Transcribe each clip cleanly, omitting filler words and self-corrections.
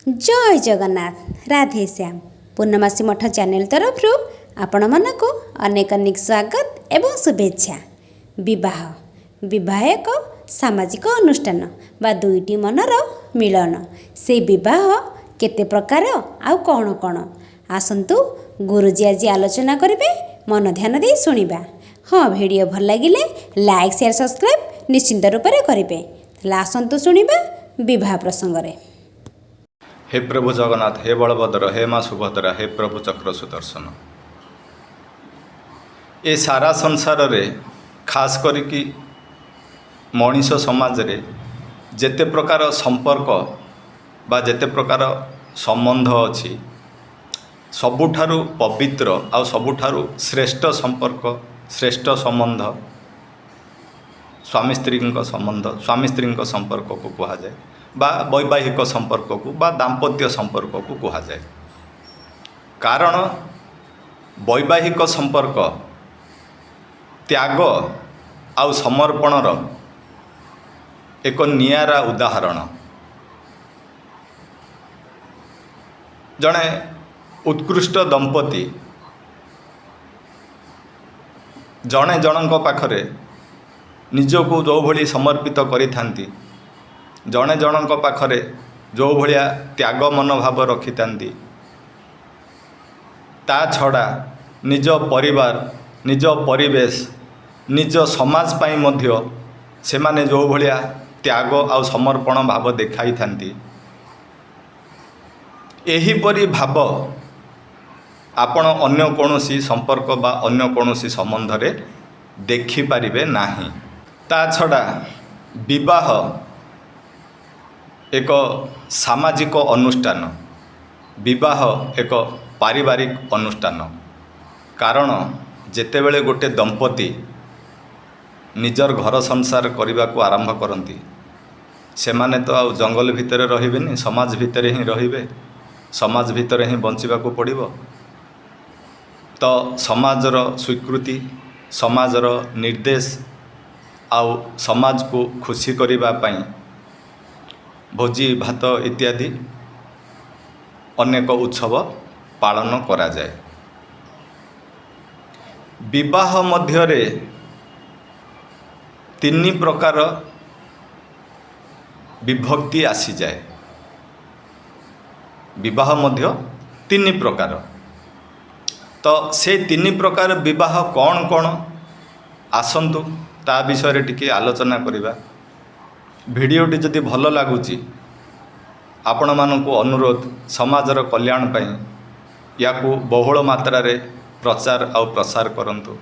जय जगन्नाथ राधे श्याम पूर्णमासी मठ चैनल तरफ आपण मानक अनेक अनेक स्वागत एवं शुभेच्छा। विवाह विवाह एक सामाजिक अनुष्ठान बा दुईटी मनर मिलन। से विवाह केते प्रकार आउ कौन कौन आसंतु गुरुजी आज आलोचना करेंगे, मन ध्यान दे शुणा। हाँ, वीडियो भल लगिले लाइक शेयर सब्सक्राइब निश्चिंत रूप से करेंगे। आसंतु शुणा विवाह प्रसंग रे। हे प्रभु जगन्नाथ, हे बलभद्र, हे माँ सुभद्रा, हे प्रभु चक्र सुदर्शन। ए सारा संसार रे खास करिकी मनीष समाज रे जेते प्रकार संपर्क बा जेते प्रकार संबंध अछि, सबुठारु पवित्र आ सबुठारु श्रेष्ठ संपर्क श्रेष्ठ संबंध स्वामी स्त्री संबंध स्वामी स्त्री संपर्क को कहा जाए बा वैवाहिक संपर्क को बा दाम्पत्य संपर्क को कहा जाए। कारण वैवाहिक संपर्क त्याग आउ समर्पणर एक नियारा उदाहरण। जड़े उत्कृष्ट दंपति जड़े जनक पाखरे निजको जो भली समर्पित करि थांती, जड़े जनक पाखरे जो भलिया त्याग मनोभाव रखि थांती, ता छड़ा निज परिवार निज परिवेश निज समाज पाई मध्य से माने जो भलिया त्याग आ समर्पण भाव देखाई थांती। एही परि भाव आपण अन्य कोनोसी संपर्क बा अन्य कोनोसी संबंध रे देखि पारिबे नाही। ता छड़ा विवाह एक सामाजिक अनुष्ठान, विवाह एक पारिवारिक अनुष्ठान। कारण जेतेबेले गोटे दंपति निजर घर संसार करने को आरंभ करती, से माने तो आ जंगल भितर रहिबेनी, समाज भितर ही रहिबे, समाज भितर ही बंचिबा को पड़िबो। तो समाजर स्वीकृति समाजर निर्देश आउ समाज को खुशी करिबा पई भोजी भात इत्यादि अनेक उत्सव पालन करा जाए। विवाह मध्यरे तीन प्रकार विभक्ति आसी जाए। विवाह मध्य तीन प्रकार। तो से तीन प्रकार विवाह कौन कौन आसंतु ता विषय टिके आलोचना करिबा। भिडियोटी जदि भल लगुच आपण मानक अनुरोध समाजर कल्याण पई याकू बहुल मात्रा रे प्रचार आ प्रसार करंतु,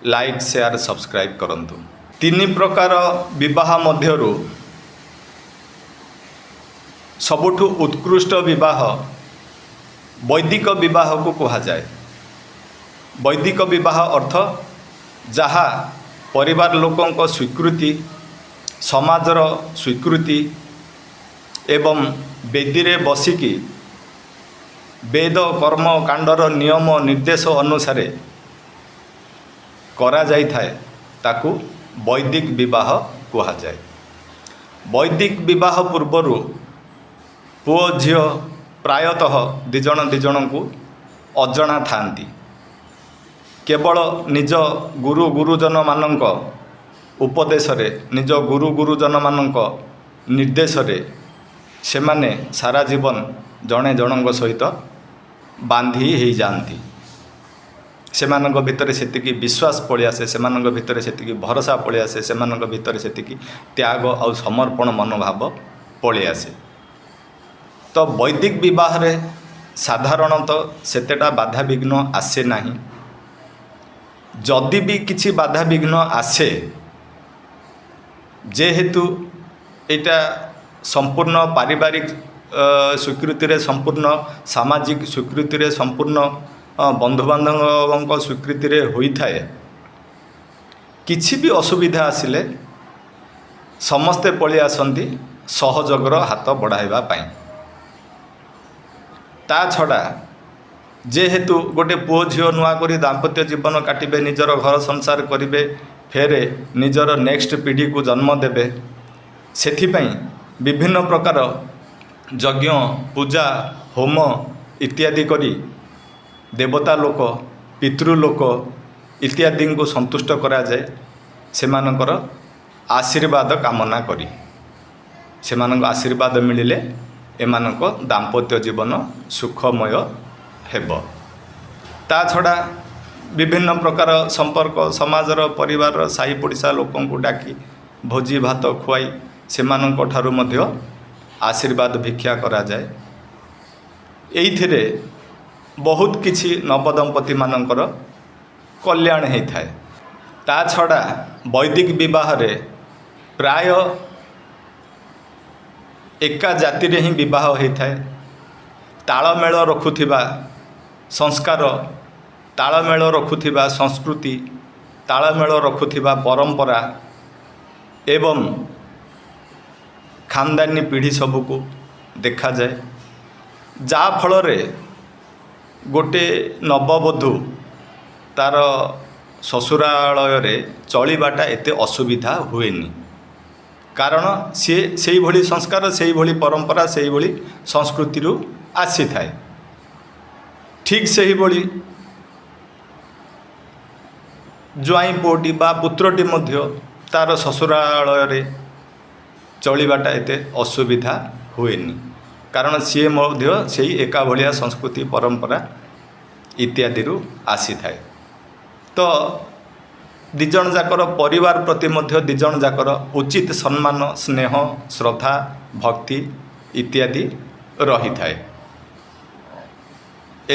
लाइक शेयर सब्सक्राइब करंतु। तीन प्रकार विवाह मध्यरु सबुठु उत्कृष्ट विवाह वैदिक विवाह को कहा जाए। वैदिक विवाह अर्थ जहा परिवार लोकों स्वीकृति समाजर स्वीकृति एवं वेदी रे बसिकी वेद कर्म कांडर नियम निर्देश अनुसार करा जाई थाए, ताकू वैदिक विवाह कहा जाए। वैदिक विवाह पूर्वरु पुओ झियो प्रायतः दिजण को अजणा थांती। केवल निज गुरु गुरुजन मानक उपदेश रे निज गुरु गुरुजन मानक निर्देश रे से माने सारा जीवन जड़े जनक सहित बांधी ही जाती। से मानक भितर सेतिकी विश्वास पलि आसे, से मानक भितर सेतिकी भरोसा पलि आसे, से मानक भितर सेतिकी त्याग और समर्पण मनोभाव पलि आसे। तो वैदिक विवाह रे साधारणतः सेतेटा बाधा विघ्न आसे नाही। जदि भी किछि बाधा विघ्न आसे, जेहेतु एटा संपूर्ण पारिवारिक स्वीकृति रे संपूर्ण सामाजिक स्वीकृति रे संपूर्ण बंधुबांधव स्वीकृति रे होई थाए, किछि भी असुविधा आसिले समस्ते पलि आसंती सहयोगर हाथ बढ़ाइबा पाई। ता छड़ा जेहेतु गोटे पुओ झियो नुआ करी दाम्पत्य जीवन काटिबे, निजर घर संसार करिबे, फेरे निजर नेक्स्ट पीढ़ी को जन्म देबे, सेथिपई विभिन्न प्रकार ଯଜ୍ଞ ପୂଜା ହୋମ ଇତ୍ୟାଦି କରି ଦେବତା ଲୋକ ପିତୃଲୋକ ଇତ୍ୟାଦିଙ୍କୁ ସନ୍ତୁଷ୍ଟ କରାଯାଏ ସେମାନଙ୍କର ଆଶୀର୍ବାଦ କାମନା କରି। ସେମାନଙ୍କ ଆଶୀର୍ବାଦ ମିଳିଲେ ଏମାନଙ୍କ ଦାମ୍ପତ୍ୟ ଜୀବନ ସୁଖମୟ ହେବ। ତା ଛଡ଼ା ବିଭିନ୍ନ ପ୍ରକାର ସମ୍ପର୍କ ସମାଜର ପରିବାରର ସାହି ପଡ଼ିଶା ଲୋକଙ୍କୁ ଡାକି ଭୋଜି ଭାତ ଖୁଆଇ ସେମାନଙ୍କ ଠାରୁ ମଧ୍ୟ ଆଶୀର୍ବାଦ ଭିକ୍ଷା କରାଯାଏ। ଏଇଥିରେ ବହୁତ କିଛି ନବଦମ୍ପତିମାନଙ୍କର କଲ୍ୟାଣ ହେଇଥାଏ। ତା ଛଡ଼ା ବୈଦିକ ବିବାହରେ ପ୍ରାୟ ଏକା ଜାତିରେ ହିଁ ବିବାହ ହୋଇଥାଏ। ତାଳମେଳ ରଖୁଥିବା ସଂସ୍କାର, ତାଳମେଳ ରଖୁଥିବା ସଂସ୍କୃତି, ତାଳମେଳ ରଖୁଥିବା ପରମ୍ପରା ଏବଂ ଖାନଦାନୀ ପିଢ଼ି ସବୁକୁ ଦେଖାଯାଏ। ଯାହା ଫଳରେ ଗୋଟେ ନବବଧୂ ତା'ର ଶ୍ୱଶୁରାଳୟରେ ଚଳିବାଟା ଏତେ ଅସୁବିଧା ହୁଏନି। କାରଣ ସିଏ ସେଇଭଳି ସଂସ୍କାର, ସେଇଭଳି ପରମ୍ପରା, ସେଇଭଳି ସଂସ୍କୃତିରୁ ଆସିଥାଏ। ଠିକ୍ ସେହିଭଳି ଜ୍ୱାଇଁ ପୁଅଟି ବା ପୁତ୍ରଟି ମଧ୍ୟ ତା'ର ଶ୍ୱଶୁରାଳୟରେ ଚଳିବାଟା ଏତେ ଅସୁବିଧା ହୁଏନି। କାରଣ ସିଏ ମଧ୍ୟ ସେଇ ଏକା ଭଳିଆ ସଂସ୍କୃତି ପରମ୍ପରା ଇତ୍ୟାଦିରୁ ଆସିଥାଏ। ତ ଦୁଇଜଣ ଯାକର ପରିବାର ପ୍ରତି ମଧ୍ୟ ଦୁଇଜଣ ଯାକର ଉଚିତ ସମ୍ମାନ ସ୍ନେହ ଶ୍ରଦ୍ଧା ଭକ୍ତି ଇତ୍ୟାଦି ରହିଥାଏ।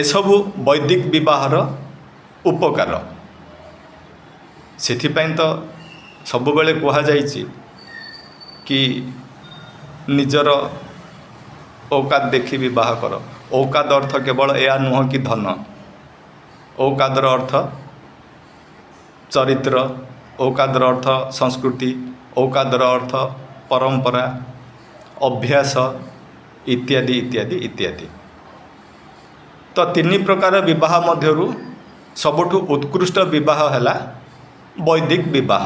ଏସବୁ ବୈଦିକ ବିବାହର ଉପକାର। ସେଥିପାଇଁ ତ ସବୁବେଳେ କୁହାଯାଇଛି କି ନିଜର ଔକାତ ଦେଖି ବିବାହ କର। ଔକାତ ଅର୍ଥ କେବଳ ଏହା ନୁହଁ କି ଧନ। ଔକାତର ଅର୍ଥ ଚରିତ୍ର, ଔକାତର ଅର୍ଥ ସଂସ୍କୃତି, ଔକାତର ଅର୍ଥ ପରମ୍ପରା ଅଭ୍ୟାସ ଇତ୍ୟାଦି ଇତ୍ୟାଦି ଇତ୍ୟାଦି। ତ ତିନି ପ୍ରକାର ବିବାହ ମଧ୍ୟରୁ ସବୁଠୁ ଉତ୍କୃଷ୍ଟ ବିବାହ ହେଲା ବୈଦିକ ବିବାହ,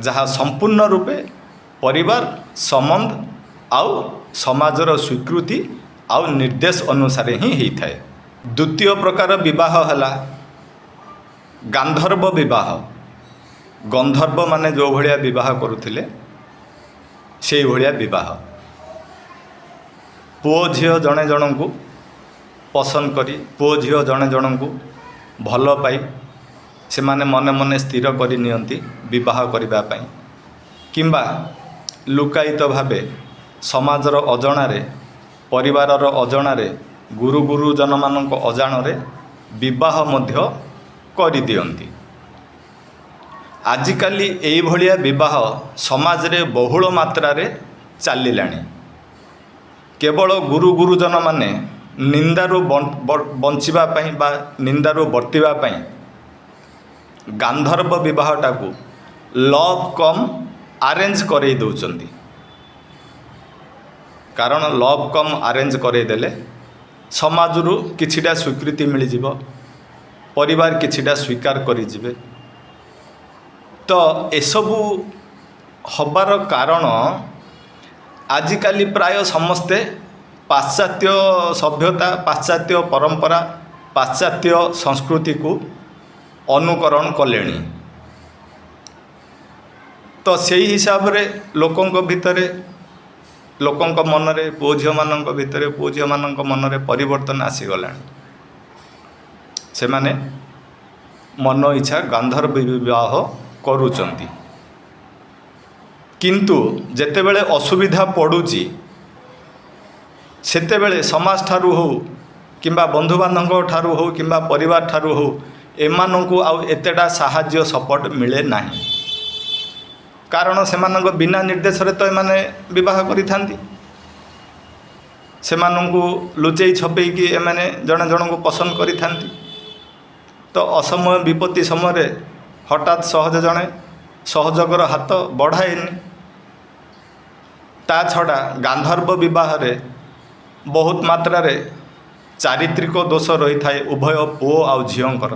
ଯାହା ସମ୍ପୂର୍ଣ୍ଣ ରୂପେ ପରିବାର ସମ୍ବନ୍ଧ ଆଉ ସମାଜର ସ୍ୱୀକୃତି ଆଉ ନିର୍ଦ୍ଦେଶ ଅନୁସାରେ ହିଁ ହେଇଥାଏ। ଦ୍ୱିତୀୟ ପ୍ରକାର ବିବାହ ହେଲା ଗାନ୍ଧର୍ବ ବିବାହ। ଗନ୍ଧର୍ବମାନେ ଯେଉଁ ଭଳିଆ ବିବାହ କରୁଥିଲେ ସେଇଭଳିଆ ବିବାହ। ପୁଅ ଝିଅ ଜଣେ ଜଣଙ୍କୁ ପସନ୍ଦ କରି, ପୁଅ ଝିଅ ଜଣେ ଜଣଙ୍କୁ ଭଲ ପାଇ ସେମାନେ ମନେ ମନେ ସ୍ଥିର କରି ନିଅନ୍ତି ବିବାହ କରିବା ପାଇଁ, କିମ୍ବା ଲୁକାୟିତ ଭାବେ ସମାଜର ଅଜଣାରେ, ପରିବାରର ଅଜଣାରେ, ଗୁରୁ ଗୁରୁଜନମାନଙ୍କ ଅଜାଣରେ ବିବାହ ମଧ୍ୟ କରିଦିଅନ୍ତି। ଆଜିକାଲି ଏଇଭଳିଆ ବିବାହ ସମାଜରେ ବହୁଳ ମାତ୍ରାରେ ଚାଲିଲାଣି। କେବଳ ଗୁରୁ ଗୁରୁଜନମାନେ ନିନ୍ଦାରୁ ବଞ୍ଚିବା ପାଇଁ ବା ନିନ୍ଦାରୁ ବର୍ତ୍ତିବା ପାଇଁ ଗାନ୍ଧର୍ବ ବିବାହଟାକୁ ଲଭ୍ କମ୍ ଆରେଞ୍ଜ କରେଇ ଦେଉଛନ୍ତି। କାରଣ ଲଭ୍ କମ୍ ଆରେଞ୍ଜ କରେଇଦେଲେ ସମାଜରୁ କିଛିଟା ସ୍ୱୀକୃତି ମିଳିଯିବ, ପରିବାର କିଛିଟା ସ୍ୱୀକାର କରିଯିବେ। ତ ଏସବୁ ହବାର କାରଣ ଆଜିକାଲି ପ୍ରାୟ ସମସ୍ତେ ପାଶ୍ଚାତ୍ୟ ସଭ୍ୟତା, ପାଶ୍ଚାତ୍ୟ ପରମ୍ପରା, ପାଶ୍ଚାତ୍ୟ ସଂସ୍କୃତିକୁ ଅନୁକରଣ କଲେଣି। ତ ସେଇ ହିସାବରେ ଲୋକଙ୍କ ଭିତରେ, ଲୋକଙ୍କ ମନରେ, ପୁଅ ଝିଅମାନଙ୍କ ଭିତରେ, ପୁଅ ଝିଅମାନଙ୍କ ମନରେ ପରିବର୍ତ୍ତନ ଆସିଗଲାଣି। ସେମାନେ ମନ ଇଚ୍ଛା ଗାନ୍ଧର୍ବ ବିବାହ କରୁଛନ୍ତି। କିନ୍ତୁ ଯେତେବେଳେ ଅସୁବିଧା ପଡ଼ୁଛି ସେତେବେଳେ ସମାଜ ଠାରୁ ହେଉ କିମ୍ବା ବନ୍ଧୁବାନ୍ଧବଙ୍କ ଠାରୁ ହେଉ କିମ୍ବା ପରିବାର ଠାରୁ ହେଉ ଏମାନଙ୍କୁ ଆଉ ଏତେଟା ସାହାଯ୍ୟ ସପୋର୍ଟ ମିଳେ ନାହିଁ। କାରଣ ସେମାନଙ୍କ ବିନା ନିର୍ଦ୍ଦେଶରେ ତ ଏମାନେ ବିବାହ କରିଥାନ୍ତି। ସେମାନଙ୍କୁ ଲୁଚେଇ ଛପେଇକି ଏମାନେ ଜଣେ ଜଣଙ୍କୁ ପସନ୍ଦ କରିଥାନ୍ତି। ତ ଅସମୟ ବିପତ୍ତି ସମୟରେ ହଠାତ୍ ସହଜେ ଜଣେ ସହଯୋଗର ହାତ ବଢ଼ାଏନି। ତା ଛଡ଼ା ଗାନ୍ଧର୍ବ ବିବାହରେ ବହୁତ ମାତ୍ରାରେ ଚାରିତ୍ରିକ ଦୋଷ ରହିଥାଏ ଉଭୟ ପୁଅ ଆଉ ଝିଅଙ୍କର,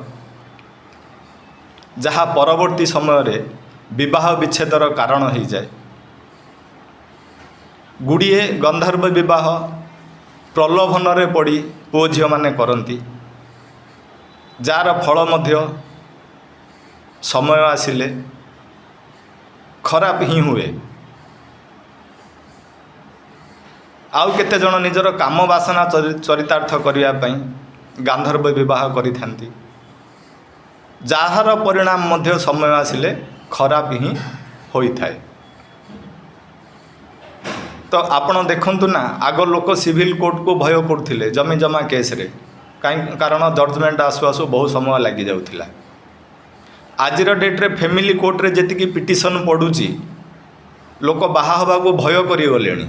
ଯାହା ପରବର୍ତ୍ତୀ ସମୟରେ ବିବାହ ବିଚ୍ଛେଦର କାରଣ ହୋଇଯାଏ। गुड़िए गंधर्व विवाह प्रलोभन रे पड़ी पुओ झील माने करती, जार फल मध्य समय आसिले खराब ही हुए। आउ केते जन निजर काम बासना चरितार्थ करने गांधर्व विवाह करिथांती, जार परिणाम मध्य समय आसिले खराब ही होइथाए। तो आपण देखंतु ना, आग लोक सिविल कोर्ट को भय करथिले जमी जमा केस रे, कहीं कारण जजमेंट आसु आसु बहुत समय लगी जाउथिला। आज डेट रे फैमिली कोर्ट रे जेतिकी पिटिशन पड़ुची लोक बाहा हवा को भय करि गलेनी।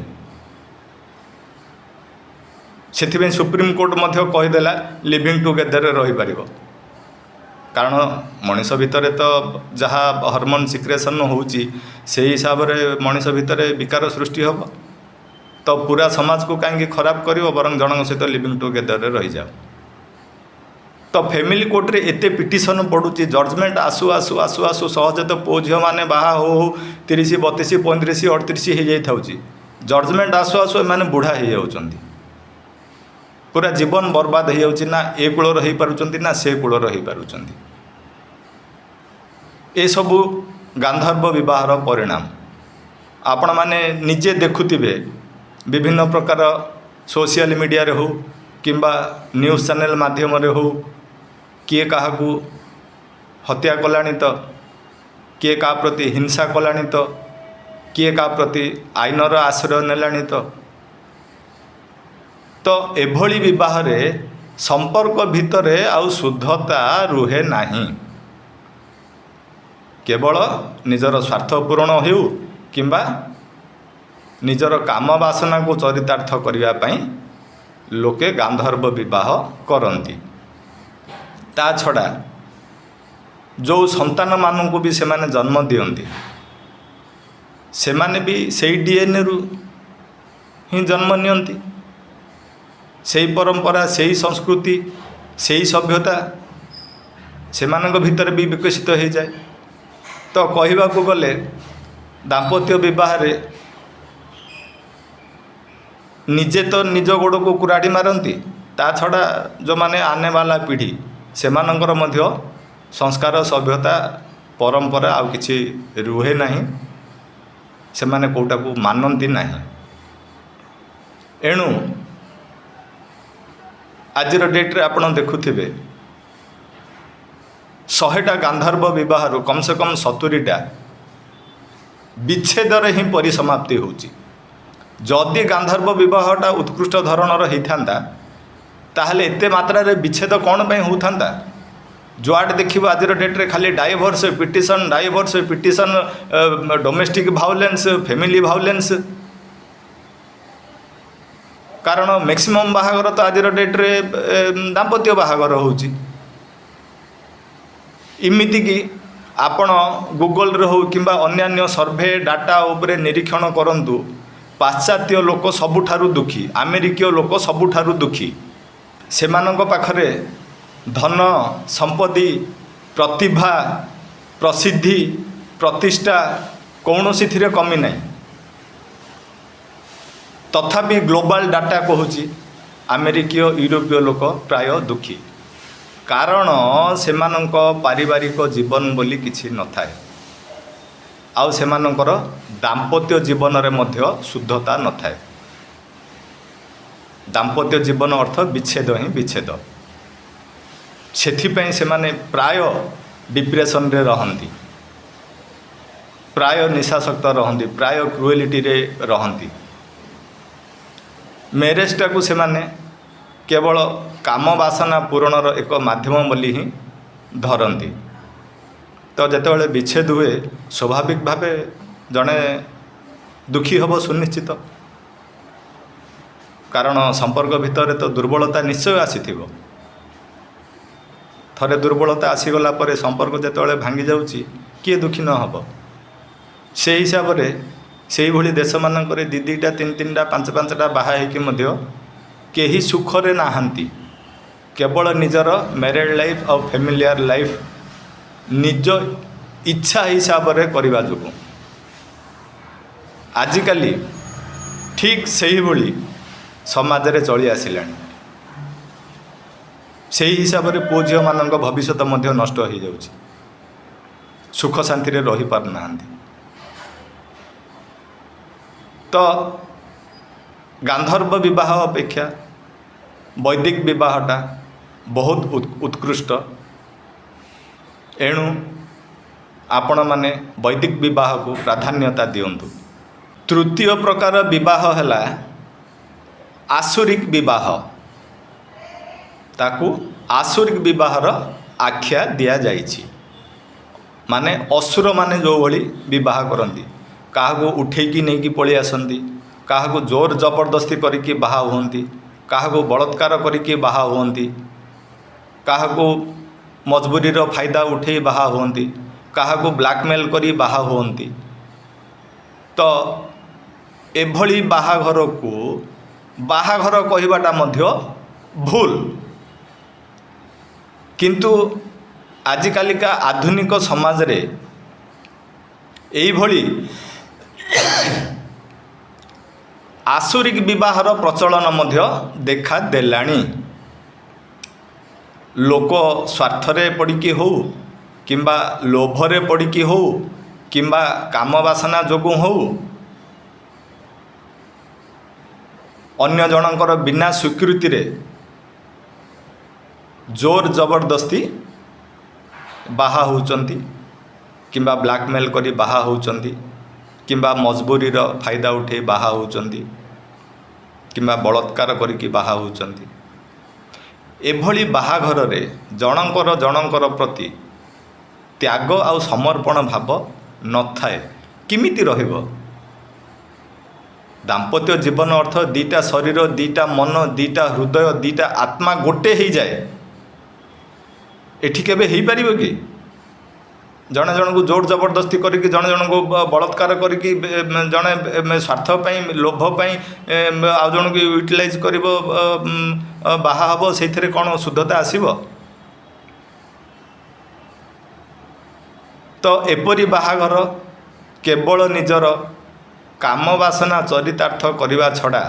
सेथिबे सुप्रीम कोर्ट मध्य कहिदेला लिविंग टुगेदर रही पारिबो, कारण मनीष भितर तो जहाँ हॉर्मोन सिक्रेशन होउची से हिसाब रे मनीष भितर विकार सृष्टि होब। तो पूरा समाज को कहीं खराब करिवो, बरं जनक सहित लिविंग टुगेदर रही जाओ। तो फैमिली कोर्ट रे एते पिटिशन पड़ुची, जजमेंट आसु आसु आसु आसु सहज तो पुओ झील माने बाहा हो 30 32 35 38 हो जाई, जजमेंट आसु आसु माने बुढ़ा हो जाउचंदी, पूरा जीवन बर्बाद हो जाउची। ना ए कूल रही पारुचंदी ना से कूल रही पारुचंदी। ए सबु गांधर्व विवाहर परिणाम आपण माने निजे देखुथिबे। विभिन्न प्रकार सोशल मीडिया रे हो किंबा न्यूज़ चैनल माध्यम रे हो, किए काहाकू हत्या कलानी, तो किए का प्रति हिंसा कलानी, तो किए का प्रति आईनर आश्रय नेलानी। तो एभली विवाह रे संपर्क भितरे आउ शुद्धता रुहे नाही। केवल निजर स्वार्थ पूरण हो किंबा निजर काम बासना को चरितार्थ करने पाई लोके गांधर्व विवाह करती। ता छड़ा जो संतान मानू भी से माने जन्म दियंती, से माने भी सही डीएनए रु ही जन्म नियंती। से परंपरा, से संस्कृति, से सभ्यता से भितर भी विकसित हो जाए। तो कहवा को गले दाम्पत्य विवाह रे निजे तो निज गोड़ को कुराड़ी मारती, ता छड़ा जो माने आने वाला पीढ़ी से मानकर मध्य संस्कार सभ्यता परंपरा आउ किछि रुहे नहीं, से माने कोटा को मानती नहीं। एणु आज डेट रे आपण देखुथिबे 100टा गांधर्व विवाह कम से कम 70टा विच्छेदर ही परिसमाप्ति होची। जदि गांधर्व विवाहटा उत्कृष्ट धरणर होता ताहले एते मात्रा रे विच्छेद कौन पे होता? जुआड देखिबो आज डेट रे खाली डाइवोर्स पिटिशन, डोमेस्टिक भायोलेंस, फैमिली भायोलेंस। कारण मैक्सिमम बाहागर तो आज डेट रे दाम्पत्य बाहागर होची। इमिति कि आपण गूगल रे हो किंबा अन्यान्य सर्वे डाटा उपरे निरीक्षण करंतु, पाश्चात्य लोक सबुठारु दुखी, अमेरिकीय लोक सबुठारु दुखी। सेमानंक पाखरे धन संपत्ति, प्रतिभा, प्रसिद्धि, प्रतिष्ठा कौनसी थिरे कमी नहीं। तथापि ग्लोबल डाटा कहूँ अमेरिकीय यूरोपीय लोक प्राय दुखी, कारण सेमानंक पारिवारिक जीवन बोली किछि न थाए, आउ सेमानंकर दाम्पत्य जीवन रे मध्य शुद्धता न थाए। दाम्पत्य जीवन अर्थ विच्छेद ही विच्छेद। सेथिपई सेमाने प्राय डिप्रेशन रे रहंती, प्राय निशासक्त रहंती, प्राय क्रुएलिटी रे रहंती। मैरेजटा को सेमाने केवल काम बासना पूरणर एक माध्यम बोली ही धरती। तो जेतेबेले विच्छेद हुए स्वाभाविक भावे जड़े दुखी हब सुनिश्चित, कारण संपर्क भितर तो दुर्बलता निश्चय आसीथिबो। थरे दुर्बलता आसीगला परे संपर्क जेतेबेले भांगी जाउची किए दुखी न हब। से हिसाब रे से भली देश मानक दी दीटा तीन तीनटा पांच पांचटा बाहा होइकि मध्य केही सुखरे नाहांती। केवल निजर मैरिड लाइफ और फैमिलियर लाइफ निज इच्छा हिसाब रे करबा जोगु आजिकाली ଠିକ୍ ସେହିଭଳି ସମାଜରେ ଚଳି ଆସିଲାଣି। ସେହି ହିସାବରେ ପୁଅ ଝିଅମାନଙ୍କ ଭବିଷ୍ୟତ ମଧ୍ୟ ନଷ୍ଟ ହୋଇଯାଉଛି, ସୁଖ ଶାନ୍ତିରେ ରହିପାରୁନାହାନ୍ତି। ତ ଗାନ୍ଧର୍ବ ବିବାହ ଅପେକ୍ଷା ବୈଦିକ ବିବାହଟା ବହୁତ ଉତ୍କୃଷ୍ଟ। ଏଣୁ ଆପଣମାନେ ବୈଦିକ ବିବାହକୁ ପ୍ରାଧାନ୍ୟତା ଦିଅନ୍ତୁ। ତୃତୀୟ ପ୍ରକାର ବିବାହ ହେଲା ଆସୁରିକ ବିବାହ। ତାକୁ ଆସୁରିକ ବିବାହର ଆଖ୍ୟା ଦିଆଯାଇଛି। ମାନେ ଅସୁରମାନେ ଯେଉଁଭଳି ବିବାହ କରନ୍ତି, କାହାକୁ ଉଠେଇକି ନେଇକି ପଳେଇ ଆସନ୍ତି, କାହାକୁ ଜୋର ଜବରଦସ୍ତି କରିକି ବାହା ହୁଅନ୍ତି, କାହାକୁ ବଳାତ୍କାର କରିକି ବାହା ହୁଅନ୍ତି, କାହାକୁ ମଜବୁରୀର ଫାଇଦା ଉଠେଇ ବାହା ହୁଅନ୍ତି, କାହାକୁ ବ୍ଲାକମେଲ୍ କରି ବାହା ହୁଅନ୍ତି। ତ ଏଭଳି ବାହାଘରକୁ ବାହାଘର କହିବାଟା ମଧ୍ୟ ଭୁଲ। କିନ୍ତୁ ଆଜିକାଲିକା ଆଧୁନିକ ସମାଜରେ ଏଇଭଳି ଆସୁରିକ ବିବାହର ପ୍ରଚଳନ ମଧ୍ୟ ଦେଖାଦେଲାଣି। ଲୋକ ସ୍ୱାର୍ଥରେ ପଡ଼ିକି ହେଉ କିମ୍ବା ଲୋଭରେ ପଡ଼ିକି ହେଉ କିମ୍ବା କାମ ବାସନା ଯୋଗୁଁ ହେଉ, ଅନ୍ୟ ଜଣଙ୍କର ବିନା ସ୍ୱୀକୃତିରେ ଜୋର ଜବରଦସ୍ତି ବାହା ହେଉଛନ୍ତି କିମ୍ବା ବ୍ଲାକମେଲ୍ କରି ବାହା ହେଉଛନ୍ତି କିମ୍ବା ମଜବୁରୀର ଫାଇଦା ଉଠାଇ ବାହା ହେଉଛନ୍ତି କିମ୍ବା ବଳାତ୍କାର କରିକି ବାହା ହେଉଛନ୍ତି। ଏଭଳି ବାହାଘରରେ ଜଣଙ୍କର ପ୍ରତି ତ୍ୟାଗ ଆଉ ସମର୍ପଣ ଭାବ ନଥାଏ। କେମିତି ରହିବ? ଦାମ୍ପତ୍ୟ ଜୀବନ ଅର୍ଥ ଦୁଇଟା ଶରୀର, ଦୁଇଟା ମନ, ଦୁଇଟା ହୃଦୟ, ଦୁଇଟା ଆତ୍ମା ଗୋଟେ ହେଇଯାଏ। ଏଠି କେବେ ହେଇପାରିବ କି? ଜଣେ ଜଣକୁ ଜୋର ଜବରଦସ୍ତି କରିକି, ଜଣେ ଜଣଙ୍କୁ ବଳାତ୍କାର କରିକି, ଜଣେ ସ୍ୱାର୍ଥ ପାଇଁ, ଲୋଭ ପାଇଁ ଆଉ ଜଣକୁ ୟୁଟିଲାଇଜ୍ କରିବ, ବାହା ହେବ, ସେଇଥିରେ କ'ଣ ଶୁଦ୍ଧତା ଆସିବ? ତ ଏପରି ବାହାଘର କେବଳ ନିଜର କାମ ବାସନା ଚରିତାର୍ଥ କରିବା ଛଡ଼ା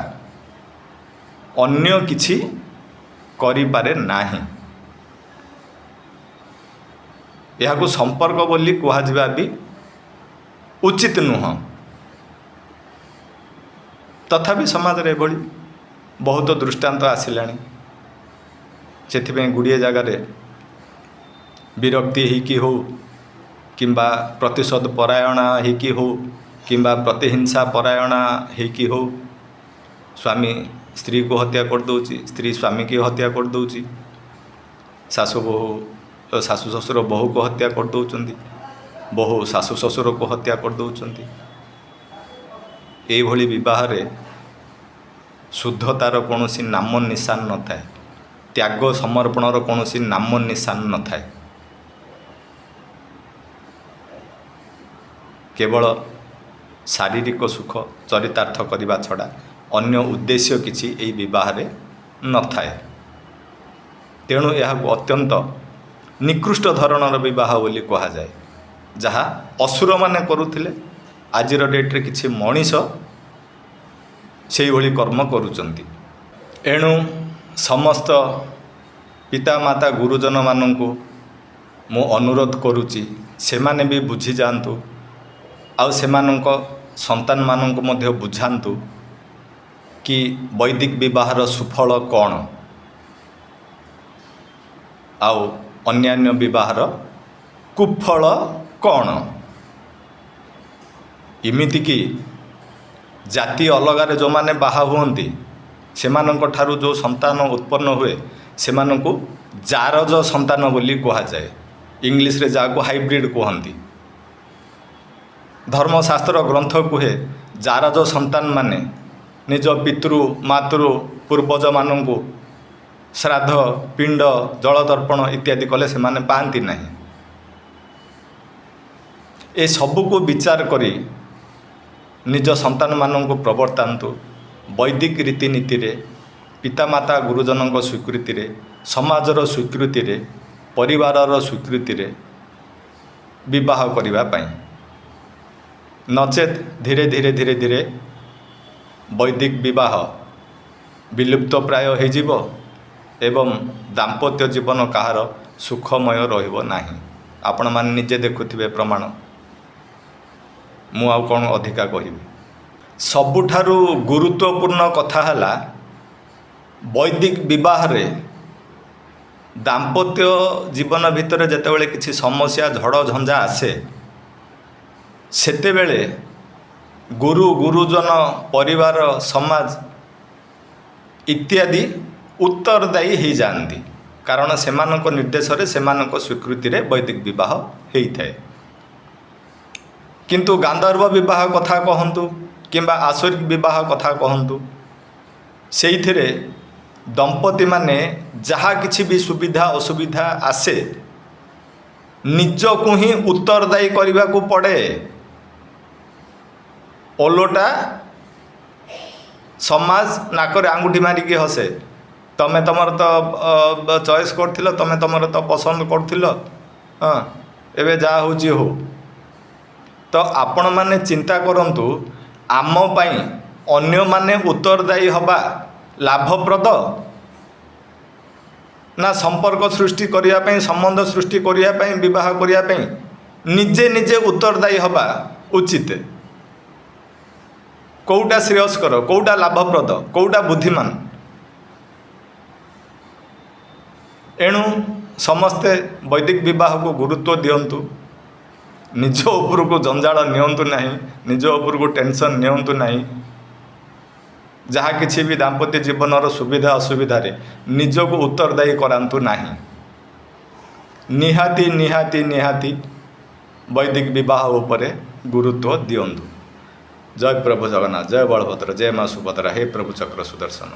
ଅନ୍ୟ କିଛି କରିପାରେ ନାହିଁ। ଏହାକୁ ସମ୍ପର୍କ ବୋଲି କୁହାଯିବା ବି ଉଚିତ ନୁହଁ। ତଥାପି ସମାଜରେ ଏଭଳି ବହୁତ ଦୃଷ୍ଟାନ୍ତ ଆସିଲାଣି। ସେଥିପାଇଁ ଗୁଡ଼ିଏ ଜାଗାରେ ବିରକ୍ତି ହେଇକି ହେଉ କିମ୍ବା ପ୍ରତିଶୋଧ ପରାୟଣ ହେଇକି ହେଉ କିମ୍ବା ପ୍ରତିହିଂସା ପରାୟଣ ହେଇକି ହେଉ, ସ୍ୱାମୀ ସ୍ତ୍ରୀକୁ ହତ୍ୟା କରିଦେଉଛି, ସ୍ତ୍ରୀ ସ୍ୱାମୀକି ହତ୍ୟା କରିଦେଉଛି, ଶାଶୁ ଶ୍ୱଶୁର ବୋହୂକୁ ହତ୍ୟା କରିଦେଉଛନ୍ତି, ବୋହୂ ଶାଶୁ ଶ୍ୱଶୁରକୁ ହତ୍ୟା କରିଦେଉଛନ୍ତି। ଏଇଭଳି ବିବାହରେ ଶୁଦ୍ଧତାର କୌଣସି ନାମ ନିଶାନ ନଥାଏ, ତ୍ୟାଗ ସମର୍ପଣର କୌଣସି ନାମ ନିଶାନ ନଥାଏ। କେବଳ ଶାରୀରିକ ସୁଖ ଚରିତାର୍ଥ କରିବା ଛଡ଼ା ଅନ୍ୟ ଉଦ୍ଦେଶ୍ୟ କିଛି ଏହି ବିବାହରେ ନଥାଏ। ତେଣୁ ଏହାକୁ ଅତ୍ୟନ୍ତ ନିକୃଷ୍ଟ ଧରଣର ବିବାହ ବୋଲି କୁହାଯାଏ, ଯାହା ଅସୁରମାନେ କରୁଥିଲେ। ଆଜିର ଡେଟ୍ରେ କିଛି ମଣିଷ ସେଇଭଳି କର୍ମ କରୁଛନ୍ତି। ଏଣୁ ସମସ୍ତ ପିତାମାତା ଗୁରୁଜନମାନଙ୍କୁ ମୁଁ ଅନୁରୋଧ କରୁଛି, ସେମାନେ ବି ବୁଝିଯାଆନ୍ତୁ ଆଉ ସେମାନଙ୍କ ସନ୍ତାନମାନଙ୍କୁ ମଧ୍ୟ ବୁଝାନ୍ତୁ କି ବୈଦିକ ବିବାହର ସୁଫଳ କ'ଣ ଆଉ ଅନ୍ୟାନ୍ୟ ବିବାହର କୁଫଳ କ'ଣ। ଏମିତିକି ଜାତି ଅଲଗାରେ ଯେଉଁମାନେ ବାହା ହୁଅନ୍ତି, ସେମାନଙ୍କ ଠାରୁ ଯେଉଁ ସନ୍ତାନ ଉତ୍ପନ୍ନ ହୁଏ ସେମାନଙ୍କୁ ଜାରଜ ସନ୍ତାନ ବୋଲି କୁହାଯାଏ। ଇଂଲିଶରେ ଯାହାକୁ ହାଇବ୍ରିଡ଼ କୁହନ୍ତି। ଧର୍ମଶାସ୍ତ୍ର ଗ୍ରନ୍ଥ କୁହେ ଜାରଜ ସନ୍ତାନମାନେ ନିଜ ପିତୃ ମାତୃ ପୂର୍ବଜମାନଙ୍କୁ ଶ୍ରାଦ୍ଧ, ପିଣ୍ଡ, ଜଳତର୍ପଣ ଇତ୍ୟାଦି କଲେ ସେମାନେ ପାଆନ୍ତି ନାହିଁ। ଏସବୁକୁ ବିଚାର କରି ନିଜ ସନ୍ତାନମାନଙ୍କୁ ପ୍ରବର୍ତ୍ତାନ୍ତୁ। ବୈଦିକ ରୀତିନୀତିରେ, ପିତାମାତା ଗୁରୁଜନଙ୍କ ସ୍ୱୀକୃତିରେ, ସମାଜର ସ୍ୱୀକୃତିରେ, ପରିବାରର ସ୍ୱୀକୃତିରେ ବିବାହ କରିବା ପାଇଁ। ନଚେତ୍ ଧୀରେ ଧୀରେ ବୈଦିକ ବିବାହ ବିଲୁପ୍ତ ପ୍ରାୟ ହୋଇଯିବ ଏବଂ ଦାମ୍ପତ୍ୟ ଜୀବନ କାହାର ସୁଖମୟ ରହିବ ନାହିଁ। ଆପଣମାନେ ନିଜେ ଦେଖୁଥିବେ ପ୍ରମାଣ। ମୁଁ ଆଉ କ'ଣ ଅଧିକା କହିବି। ସବୁଠାରୁ ଗୁରୁତ୍ୱପୂର୍ଣ୍ଣ କଥା ହେଲା ବୈଦିକ ବିବାହରେ ଦାମ୍ପତ୍ୟ ଜୀବନ ଭିତରେ ଯେତେବେଳେ କିଛି ସମସ୍ୟା ଝଡ଼ ଝଞ୍ଜା ଆସେ ସେତେବେଳେ ଗୁରୁ ଗୁରୁଜନ ପରିବାର ସମାଜ ଇତ୍ୟାଦି ଉତ୍ତରଦାୟୀ ହୋଇଯାଆନ୍ତି, କାରଣ ସେମାନଙ୍କ ନିର୍ଦ୍ଦେଶରେ ସେମାନଙ୍କ ସ୍ୱୀକୃତିରେ ବୈଦିକ ବିବାହ ହୋଇଥାଏ। କିନ୍ତୁ ଗାନ୍ଧର୍ବ ବିବାହ କଥା କହନ୍ତୁ କିମ୍ବା ଆଶରିକ ବିବାହ କଥା କହନ୍ତୁ, ସେଇଥିରେ ଦମ୍ପତିମାନେ ଯାହା କିଛି ବି ସୁବିଧା ଅସୁବିଧା ଆସେ ନିଜକୁ ହିଁ ଉତ୍ତରଦାୟୀ କରିବାକୁ ପଡ଼େ। ଓଲଟା ସମାଜ ନାକରେ ଆଙ୍ଗୁଠି ମାରିକି ହସେ, ତମେ ତମର ତ ଚଏସ୍ କରିଥିଲ, ତମେ ତମର ତ ପସନ୍ଦ କରୁଥିଲ, ହଁ ଏବେ ଯାହା ହେଉଛି ହଉ। ତ ଆପଣମାନେ ଚିନ୍ତା କରନ୍ତୁ, ଆମ ପାଇଁ ଅନ୍ୟମାନେ ଉତ୍ତରଦାୟୀ ହେବା ଲାଭପ୍ରଦ ନା ସମ୍ପର୍କ ସୃଷ୍ଟି କରିବା ପାଇଁ, ସମ୍ବନ୍ଧ ସୃଷ୍ଟି କରିବା ପାଇଁ, ବିବାହ କରିବା ପାଇଁ ନିଜେ ନିଜେ ଉତ୍ତରଦାୟୀ ହେବା ଉଚିତ? କେଉଁଟା ଶ୍ରେୟସ୍କର, କେଉଁଟା ଲାଭପ୍ରଦ, କେଉଁଟା ବୁଦ୍ଧିମାନ? ଏଣୁ ସମସ୍ତେ ବୈଦିକ ବିବାହକୁ ଗୁରୁତ୍ୱ ଦିଅନ୍ତୁ। ନିଜ ଉପରକୁ ଜଞ୍ଜାଳ ନିଅନ୍ତୁ ନାହିଁ, ନିଜ ଉପରକୁ ଟେନସନ୍ ନିଅନ୍ତୁ ନାହିଁ। ଯାହା କିଛି ବି ଦାମ୍ପତ୍ୟ ଜୀବନର ସୁବିଧା ଅସୁବିଧାରେ ନିଜକୁ ଉତ୍ତରଦାୟୀ କରାନ୍ତୁ ନାହିଁ। ନିହାତି ନିହାତି ନିହାତି ବୈଦିକ ବିବାହ ଉପରେ ଗୁରୁତ୍ୱ ଦିଅନ୍ତୁ। ଜୟ ପ୍ରଭୁ ଜଗନ୍ନାଥ, ଜୟ ବଳଭଦ୍ର, ଜୟ ମା ସୁଭଦ୍ରା, ହେ ପ୍ରଭୁ ଚକ୍ର ସୁଦର୍ଶନ।